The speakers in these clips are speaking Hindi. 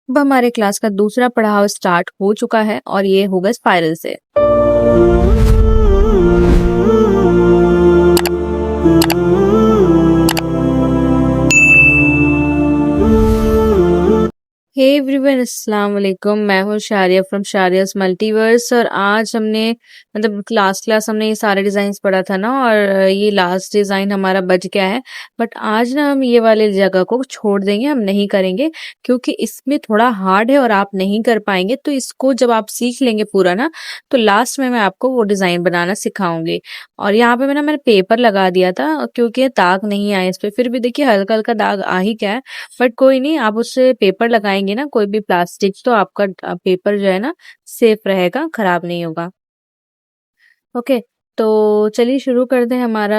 अब हमारे क्लास का दूसरा पड़ाव स्टार्ट हो चुका है और ये होगा स्पाइरल से। हे एवरीवन, अस्सलाम वालेकुम। मैं हूँ शारिया फ्रॉम शारियास मल्टीवर्स और आज हमने मतलब लास्ट क्लास हमने ये सारे डिजाइन्स पढ़ा था ना, और ये लास्ट डिजाइन हमारा बच गया है। बट आज ना हम ये वाले जगह को छोड़ देंगे, हम नहीं करेंगे क्योंकि इसमें थोड़ा हार्ड है और आप नहीं कर पाएंगे। तो इसको जब आप सीख लेंगे पूरा ना, तो लास्ट में मैं आपको वो डिजाइन बनाना सिखाऊंगी। और यहाँ पे मैंने पेपर लगा दिया था क्योंकि ये दाग नहीं आए इस पे। फिर भी देखिए हल्का हल्का दाग आ ही गया है, बट कोई नहीं, आप उससे पेपर लगाएंगे ना कोई भी प्लास्टिक, तो आपका पेपर जो है ना सेफ रहेगा, खराब नहीं होगा। ओके, तो चलिए शुरू करते हैं हमारा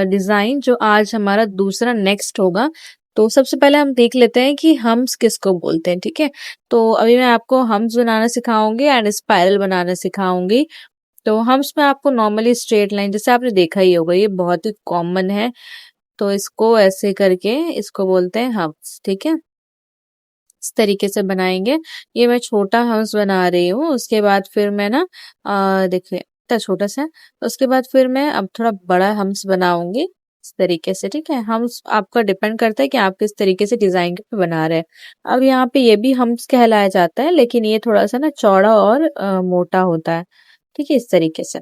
डिजाइन जो आज हमारा दूसरा नेक्स्ट होगा। तो सबसे पहले हम देख लेते हैं कि हम्स किसको बोलते हैं। ठीक है, तो अभी मैं आपको हम्स बनाना सिखाऊंगी एंड स्पाइरल बनाना सिखाऊंगी। तो हम्स में आपको नॉर्मली स्ट्रेट लाइन जैसे आपने देखा ही होगा, ये बहुत ही कॉमन है। तो इसको ऐसे करके इसको बोलते हैं हम्स। ठीक है, इस तरीके से बनाएंगे। ये मैं छोटा हंस बना रही हूँ, उसके बाद फिर मैं ना देखिए इतना छोटा सा है। उसके बाद फिर मैं अब थोड़ा बड़ा हम्स बनाऊंगी इस तरीके से। ठीक है, हम्स आपका डिपेंड करता है कि आप किस तरीके से डिजाइन पे बना रहे हैं। अब यहाँ पे ये भी हम्स कहलाया जाता है, लेकिन ये थोड़ा सा ना चौड़ा और मोटा होता है। ठीक है, इस तरीके से।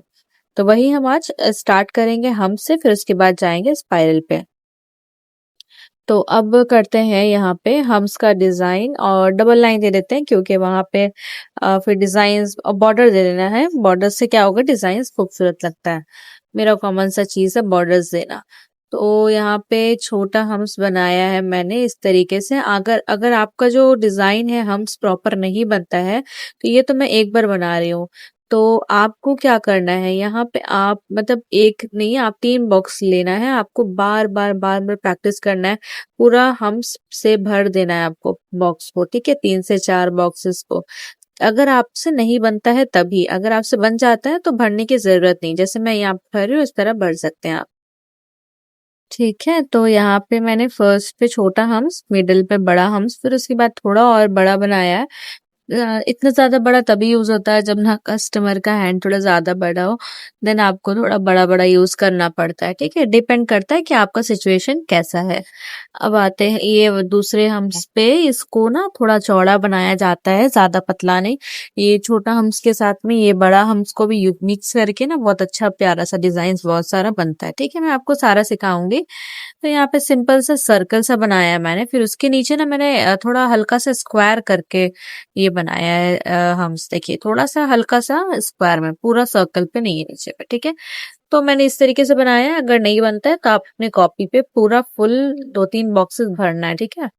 तो वही हम आज स्टार्ट करेंगे हम से, फिर उसके बाद जाएंगे स्पाइरल पे। तो अब करते हैं यहाँ पे हम्स का डिजाइन और डबल लाइन दे देते हैं क्योंकि वहां पे फिर डिजाइन और बॉर्डर दे देना है। बॉर्डर से क्या होगा, डिजाइन खूबसूरत लगता है। मेरा कॉमन सा चीज है बॉर्डर्स देना। तो यहाँ पे छोटा हम्स बनाया है मैंने इस तरीके से। अगर अगर आपका जो डिजाइन है हम्स प्रॉपर नहीं बनता है, तो ये तो मैं एक बार बना रही हूँ। तो आपको क्या करना है, यहाँ पे आप मतलब एक नहीं, आप 3 बॉक्स लेना है। आपको बार बार बार बार प्रैक्टिस करना है, पूरा हम्स से भर देना है आपको बॉक्स को। ठीक है, 3 से 4 बॉक्सेस को। अगर आपसे नहीं बनता है तभी, अगर आपसे बन जाता है तो भरने की जरूरत नहीं, जैसे मैं यहाँ पे भर रही हूँ इस तरह भर सकते हैं आप। ठीक है, तो यहाँ पे मैंने फर्स्ट पे छोटा हम्स, मिडिल पे बड़ा हम्स, फिर उसके बाद थोड़ा और बड़ा बनाया है। इतना ज्यादा बड़ा तभी यूज होता है जब ना कस्टमर का हैंड थोड़ा ज्यादा बड़ा हो, देन आपको थोड़ा बड़ा बड़ा यूज करना पड़ता है। ठीक है, डिपेंड करता है कि आपका सिचुएशन कैसा है। अब आते हैं ये दूसरे हम्स पे, इसको ना थोड़ा चौड़ा बनाया जाता है, ज्यादा पतला नहीं। ये छोटा हम्स के साथ में ये बड़ा हम्स को भी मिक्स करके ना बहुत अच्छा प्यारा सा डिजाइन बहुत सारा बनता है। ठीक है, मैं आपको सारा सिखाऊंगी। तो यहाँ पे सिंपल सा सर्कल सा बनाया है मैंने, फिर उसके नीचे ना मैंने थोड़ा हल्का सा स्क्वायर करके ये बनाया है। हम्स देखिए थोड़ा सा हल्का सा स्क्वायर में, पूरा सर्कल पे नहीं है नीचे पे। ठीक है, तो मैंने इस तरीके से बनाया है। अगर नहीं बनता है तो आप अपने कॉपी पे पूरा फुल 2-3 बॉक्सेस भरना है। ठीक है,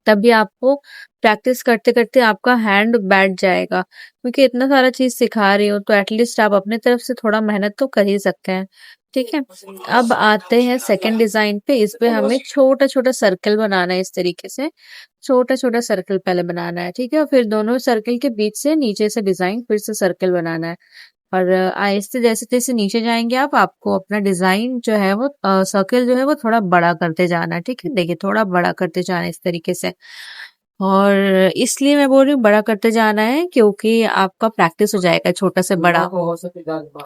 तभी आपको प्रैक्टिस करते करते आपका हैंड बैठ जाएगा, क्योंकि इतना सारा चीज सिखा रही हूँ तो एटलीस्ट आप अपने तरफ से थोड़ा मेहनत तो कर ही सकते हैं। ठीक है, अब आते हैं सेकंड डिजाइन पे। इस पे हमें छोटा छोटा सर्कल बनाना है, इस तरीके से छोटा छोटा सर्कल पहले बनाना है। ठीक है, और फिर दोनों सर्कल के बीच से नीचे से डिजाइन, फिर से सर्कल बनाना है। और आहिस्ते जैसे जैसे नीचे जाएंगे आप, आपको अपना डिजाइन जो है वो सर्कल जो है वो थोड़ा बड़ा करते जाना है। ठीक है, देखिए थोड़ा बड़ा करते जाना है इस तरीके से। और इसलिए मैं बोल रही हूँ बड़ा करते जाना है क्योंकि आपका प्रैक्टिस हो जाएगा छोटा से बड़ा।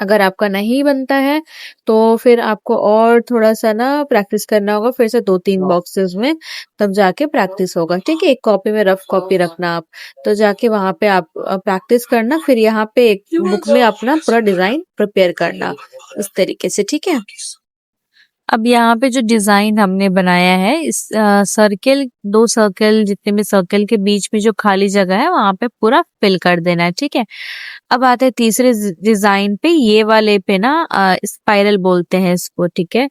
अगर आपका नहीं बनता है तो फिर आपको और थोड़ा सा ना प्रैक्टिस करना होगा, फिर से 2-3 बॉक्सेस में, तब जाके प्रैक्टिस होगा। ठीक है, एक कॉपी में रफ कॉपी रखना आप, तो जाके वहां पे आप प्रैक्टिस करना, फिर यहाँ पे एक बुक में अपना पूरा डिजाइन प्रिपेयर करना इस तरीके से। ठीक है, अब यहाँ पे जो डिजाइन हमने बनाया है, इस सर्किल 2 सर्कल जितने भी सर्कल के बीच में जो खाली जगह है वहां पे पूरा फिल कर देना है। ठीक है, अब आते हैं तीसरे डिजाइन पे। ये वाले पे ना स्पाइरल बोलते हैं इसको। ठीक है,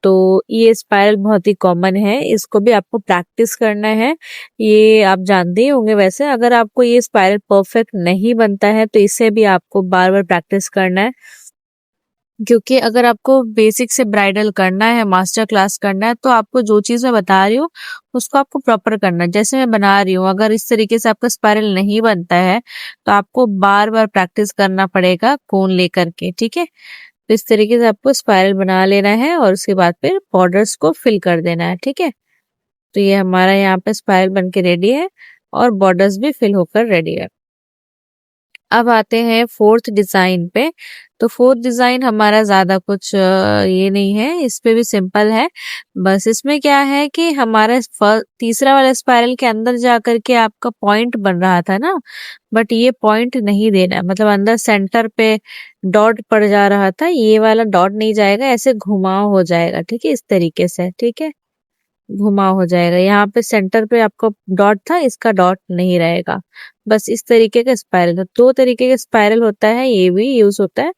तो ये स्पाइरल बहुत ही कॉमन है, इसको भी आपको प्रैक्टिस करना है। ये आप जानते ही होंगे वैसे। अगर आपको ये स्पाइरल परफेक्ट नहीं बनता है तो इसे भी आपको बार बार प्रैक्टिस करना है, क्योंकि अगर आपको बेसिक से ब्राइडल करना है, मास्टर क्लास करना है, तो आपको जो चीज मैं बता रही हूँ उसको आपको प्रॉपर करना है। जैसे मैं बना रही हूँ, अगर इस तरीके से आपका स्पाइरल नहीं बनता है तो आपको बार बार प्रैक्टिस करना पड़ेगा कोन लेकर के। ठीक है, तो इस तरीके से आपको स्पाइरल बना लेना है और उसके बाद फिर बॉर्डर्स को फिल कर देना है। ठीक है, तो ये हमारा यहाँ पे स्पाइरल बन के रेडी है। और बॉर्डर्स भी फिल होकर रेडी है। अब आते हैं फोर्थ डिजाइन पे। तो फोर्थ डिजाइन हमारा ज्यादा कुछ ये नहीं है, इस पे भी सिंपल है। बस इसमें क्या है कि हमारा तीसरा वाला स्पाइरल के अंदर जा करके आपका पॉइंट बन रहा था ना, बट ये पॉइंट नहीं देना है, मतलब अंदर सेंटर पे डॉट पड़ जा रहा था, ये वाला डॉट नहीं जाएगा, ऐसे घुमाव हो जाएगा, ठीक है, इस तरीके से, ठीक है, घुमाव हो जाएगा। यहाँ पे सेंटर पे आपको डॉट था, इसका डॉट नहीं रहेगा। बस इस तरीके का स्पाइरल, दो तरीके का स्पाइरल होता है, ये भी यूज होता है,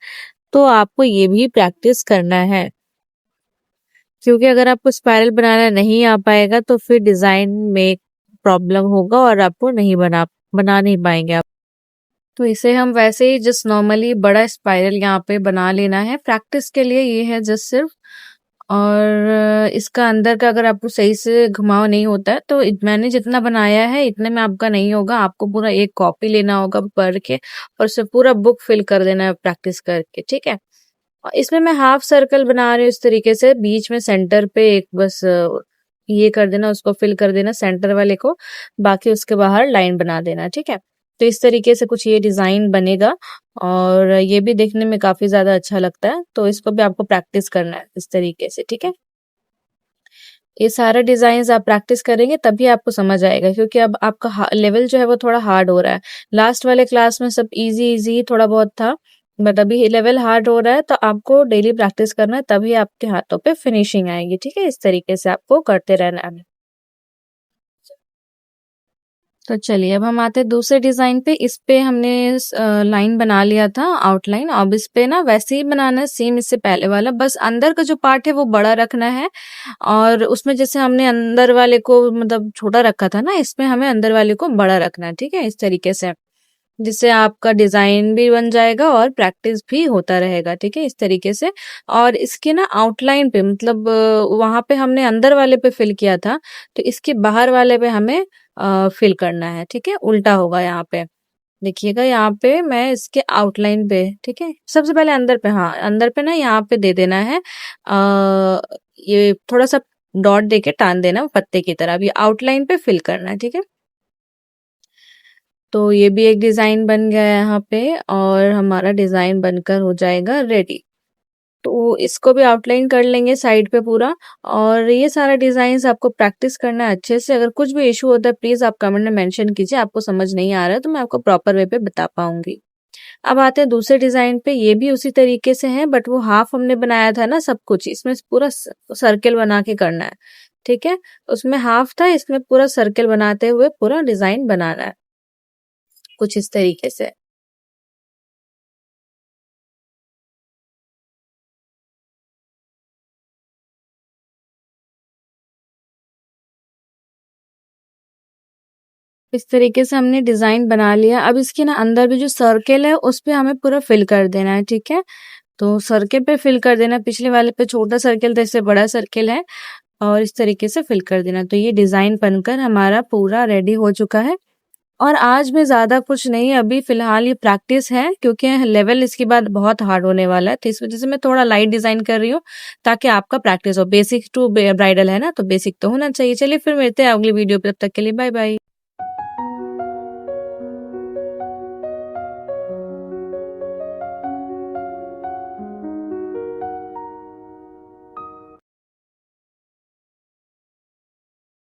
तो आपको ये भी प्रैक्टिस करना है, क्योंकि अगर आपको स्पाइरल बनाना नहीं आ पाएगा तो फिर डिजाइन में प्रॉब्लम होगा और आपको नहीं बना नहीं पाएंगे आप। तो इसे हम वैसे ही जस्ट नॉर्मली बड़ा स्पाइरल यहाँ पे बना लेना है, प्रैक्टिस के लिए ये है जस्ट सिर्फ। और इसका अंदर का अगर आपको सही से घुमाव नहीं होता है तो मैंने जितना बनाया है इतने में आपका नहीं होगा, आपको पूरा एक कॉपी लेना होगा पढ़ के और उसे पूरा बुक फिल कर देना है प्रैक्टिस करके, ठीक है। और इसमें मैं हाफ सर्कल बना रही हूँ इस तरीके से, बीच में सेंटर पे एक बस ये कर देना, उसको फिल कर देना सेंटर वाले को, बाकी उसके बाहर लाइन बना देना, ठीक है। तो इस तरीके से कुछ ये डिजाइन बनेगा और ये भी देखने में काफी ज्यादा अच्छा लगता है, तो इसको भी आपको प्रैक्टिस करना है इस तरीके से, ठीक है। ये सारे डिजाइन आप प्रैक्टिस करेंगे तभी आपको समझ आएगा, क्योंकि अब आपका लेवल जो है वो थोड़ा हार्ड हो रहा है। लास्ट वाले क्लास में सब इजी इजी थोड़ा बहुत था, बट अभी लेवल हार्ड हो रहा है, तो आपको डेली प्रैक्टिस करना है, तभी आपके हाथों पे फिनिशिंग आएगी, ठीक है। इस तरीके से आपको करते रहना है। तो चलिए अब हम आते हैं दूसरे डिजाइन पे। इस पे हमने लाइन बना लिया था आउटलाइन, अब इस पे ना वैसे ही बनाना है सेम इससे पहले वाला, बस अंदर का जो पार्ट है वो बड़ा रखना है, और उसमें जैसे हमने अंदर वाले को मतलब छोटा रखा था ना, इसमें हमें अंदर वाले को बड़ा रखना है, ठीक है, इस तरीके से, जिससे आपका डिजाइन भी बन जाएगा और प्रैक्टिस भी होता रहेगा, ठीक है, इस तरीके से। और इसके ना आउटलाइन पे मतलब वहां पे हमने अंदर वाले पे फिल किया था, तो इसके बाहर वाले पे हमें फिल करना है, ठीक है, उल्टा होगा यहाँ पे। देखिएगा यहाँ पे मैं इसके आउटलाइन पे, ठीक है, सबसे पहले अंदर पे, हाँ अंदर पे ना यहाँ पे दे देना है ये थोड़ा सा डॉट देके टान देना पत्ते की तरह, अभी आउटलाइन पे फिल करना है, ठीक है। तो ये भी एक डिजाइन बन गया है यहाँ पे, और हमारा डिजाइन बनकर हो जाएगा रेडी। तो इसको भी आउटलाइन कर लेंगे साइड पे पूरा, और ये सारा डिजाइन आपको प्रैक्टिस करना है अच्छे से। अगर कुछ भी इशू होता है प्लीज आप कमेंट में मेंशन कीजिए, आपको समझ नहीं आ रहा है तो मैं आपको प्रॉपर वे पे बता पाऊंगी। अब आते हैं दूसरे डिजाइन पे, ये भी उसी तरीके से है, बट वो हाफ हमने बनाया था ना सब कुछ, इसमें पूरा सर्किल बना के करना है, ठीक है। उसमें हाफ था, इसमें पूरा सर्किल बनाते हुए पूरा डिजाइन बनाना है कुछ इस तरीके से। इस तरीके से हमने डिजाइन बना लिया। अब इसके ना अंदर भी जो सर्किल है उस पे हमें पूरा फिल कर देना है, ठीक है। तो सर्किल पे फिल कर देना, पिछले वाले पे छोटा सर्किल था, इससे बड़ा सर्किल है, और इस तरीके से फिल कर देना। तो ये डिजाइन बनकर हमारा पूरा रेडी हो चुका है। और आज में ज्यादा कुछ नहीं, अभी फिलहाल ये प्रैक्टिस है, क्योंकि लेवल इसके बाद बहुत हार्ड होने वाला है, तो इस वजह से मैं थोड़ा लाइट डिजाइन कर रही हूँ ताकि आपका प्रैक्टिस हो। बेसिक टू ब्राइडल है ना, तो बेसिक तो होना चाहिए। चलिए फिर मिलते हैं अगली वीडियो पे, तब तक के लिए बाय बाय।